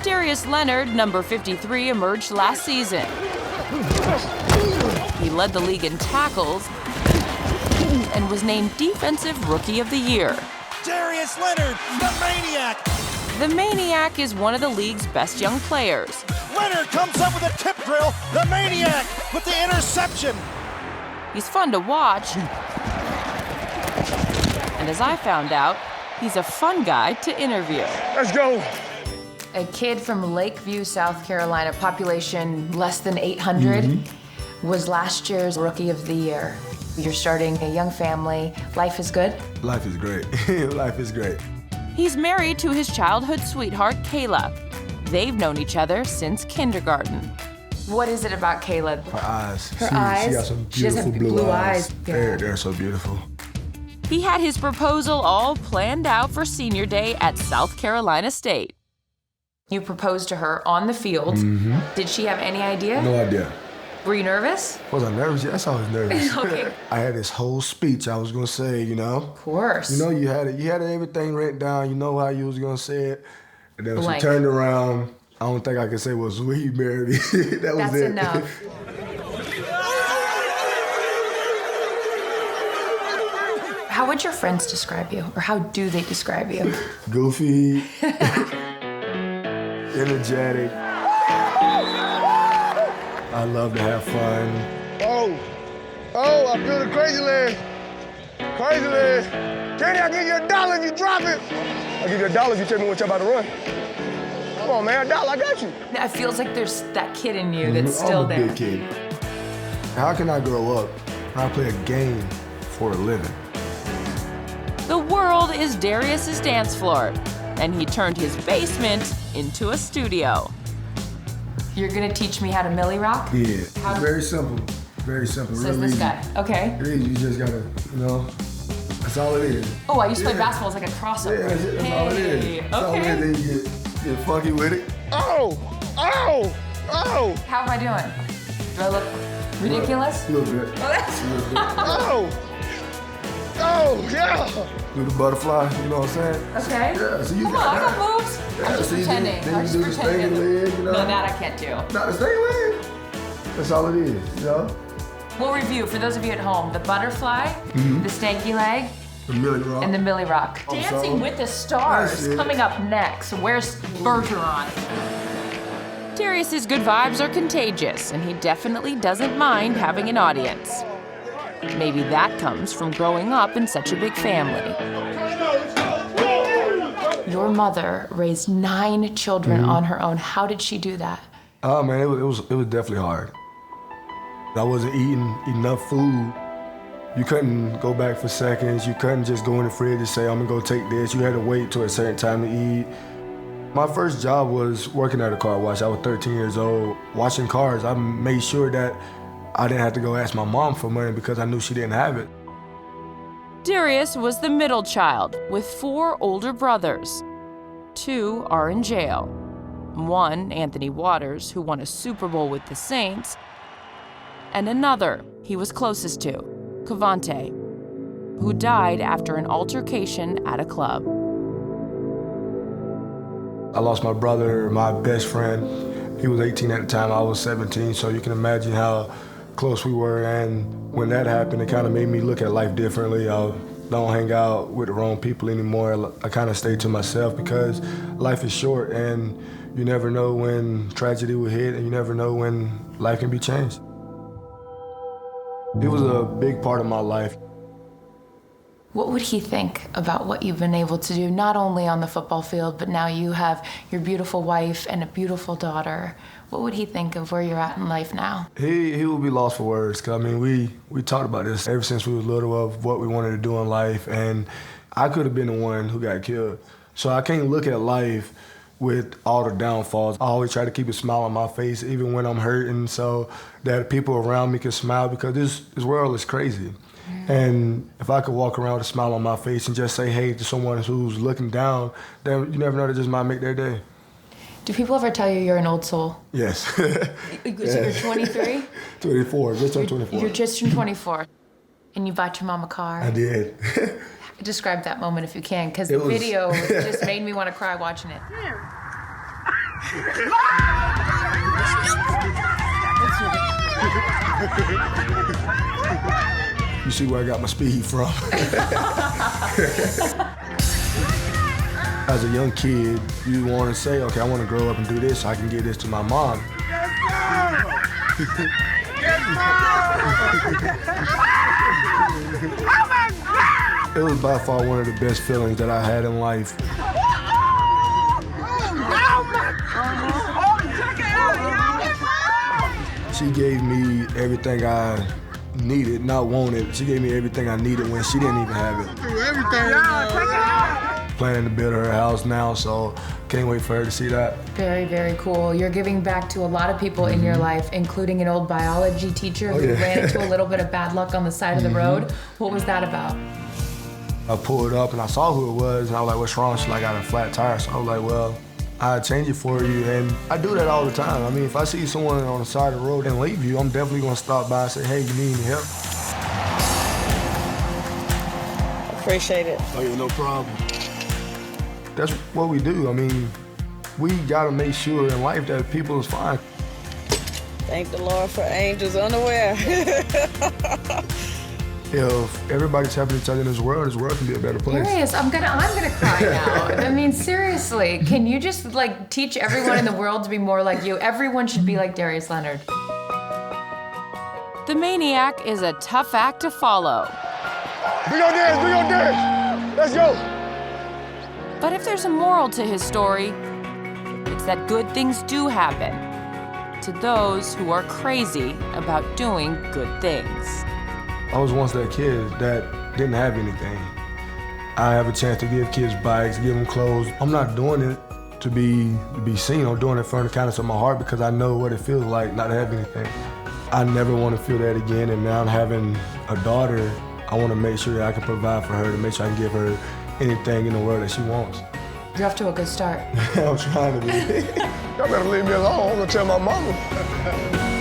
Darius Leonard, number 53, emerged last season. He led the league in tackles and was named Defensive Rookie of the Year. Darius Leonard, the Maniac! The Maniac is one of the league's best young players. Leonard comes up with a tip drill. The Maniac with the interception. He's fun to watch. And as I found out, he's a fun guy to interview. Let's go. A kid from Lakeview, South Carolina, population less than 800, was last year's Rookie of the Year. You're starting a young family. Life is good? Life is great. Life is great. He's married to his childhood sweetheart, Kayla. They've known each other since kindergarten. What is it about Kayla? Her eyes. Her She eyes? got some She has beautiful blue eyes. Yeah. They're so beautiful. He had his proposal all planned out for senior day at South Carolina State. You proposed to her on the field. Did she have any idea? No idea. Were you nervous? Was I nervous? Yes, I was nervous. Okay. I had this whole speech I was gonna say, you know. Of course. You know, you had everything written down. You know how you was gonna say it. And then when Blank. she turned around, I don't think I could say was will you marry me. That was That's it. enough. How would your friends describe you, or how do they describe you? Goofy, energetic. I love to have fun. Oh, I feel the crazy leg. Crazy leg. Kenny, I'll give you $1 if you drop it. I'll give you $1 if you tell me what you're about to run. Come on, man, $1, I got you. It feels like there's that kid in you that's still I'm a there. big kid. How can I grow up and I play a game for a living? The world is Darius's dance floor, and he turned his basement into a studio. You're gonna teach me how to Millie rock? Yeah, it's very simple. Very simple. Says real this easy. guy. Okay. It is. You just gotta, you know, that's all it is. Oh, I used to play basketball as like a crossover. Yeah, that's it. That's all it is. That's all it Okay. is. Then you get funky with it. Oh. How am I doing? Do I look ridiculous? A little bit. A little bit. Oh, yeah. Do the butterfly, you know what I'm saying? Okay. Yeah, so you Come on, I got moves. Yeah, I'm just so you do- pretending. then I'm you just do the pretending. stinging leg, you know? No, that I can't do. Not the same leg. That's all it is, you know? We'll review, for those of you at home, the butterfly, the stanky leg, The Millie Rock. and the Millie Rock. Oh, Dancing so- with the Stars That's it. coming up next. Where's Bergeron? Darius's good vibes are contagious, and he definitely doesn't mind having an audience. Maybe that comes from growing up in such a big family. Your mother raised 9 children on her own. How did she do that? Oh man, it was definitely hard. I wasn't eating enough food. You couldn't go back for seconds. You couldn't just go in the fridge and say, I'm gonna go take this. You had to wait till a certain time to eat. My first job was working at a car wash. I was 13 years old, washing cars. I made sure that I didn't have to go ask my mom for money because I knew she didn't have it. Darius was the middle child with 4 older brothers. 2 are in jail. One, Anthony Waters, who won a Super Bowl with the Saints, and another he was closest to, Cavante, who died after an altercation at a club. I lost my brother, my best friend. He was 18 at the time, I was 17, so you can imagine how close we were. And when that happened, it kind of made me look at life differently. I don't hang out with the wrong people anymore. I kind of stay to myself because life is short and you never know when tragedy will hit and you never know when life can be changed. It was a big part of my life. What would he think about what you've been able to do, not only on the football field, but now you have your beautiful wife and a beautiful daughter? What would he think of where you're at in life now? He would be lost for words. 'Cause, I mean, we talked about this ever since we was little of what we wanted to do in life, and I could have been the one who got killed. So I can't look at life with all the downfalls. I always try to keep a smile on my face, even when I'm hurting, so that people around me can smile, because this world is crazy. And if I could walk around with a smile on my face and just say hey to someone who's looking down, then you never know, that just might make their day. Do people ever tell you you're an old soul? Yes. So you're 23? 24, just turned 24. You're just turned 24. And you bought your mom a car. I did. Describe that moment if you can, because the It was- video just made me want to cry watching it. You see where I got my speed from. As a young kid, you want to say, okay, I want to grow up and do this so I can give this to my mom. It was by far one of the best feelings that I had in life. She gave me everything I needed, not wanted. She gave me everything I needed when she didn't even have it. Planning to build her house now, so can't wait for her to see that. Very, very cool. You're giving back to a lot of people in your life, including an old biology teacher who ran into a little bit of bad luck on the side of the road. What was that about? I pulled up and I saw who it was, and I was like, what's wrong? She's like, I got a flat tire. So I was like, well, I'll change it for you. And I do that all the time. I mean, if I see someone on the side of the road and leave you, I'm definitely gonna stop by and say, hey, you need any help? Appreciate it. Oh yeah, no problem. That's what we do. I mean, we gotta make sure in life that people is fine. Thank the Lord for angels unaware. If everybody's helping each other in this world can be a better place. Darius, I'm gonna cry now. I mean, seriously, can you just like teach everyone in the world to be more like you? Everyone should be like Darius Leonard. The Maniac is a tough act to follow. Bring on Darius, bring on Darius. Let's go. But if there's a moral to his story, it's that good things do happen to those who are crazy about doing good things. I was once that kid that didn't have anything. I have a chance to give kids bikes, give them clothes. I'm not doing it to be seen. I'm doing it from the kindness of my heart because I know what it feels like not to have anything. I never want to feel that again, and now I'm having a daughter. I want to make sure that I can provide for her, to make sure I can give her anything in the world that she wants. You're off to a good start. I'm trying to be. Y'all better leave me alone. I'm gonna tell my mama.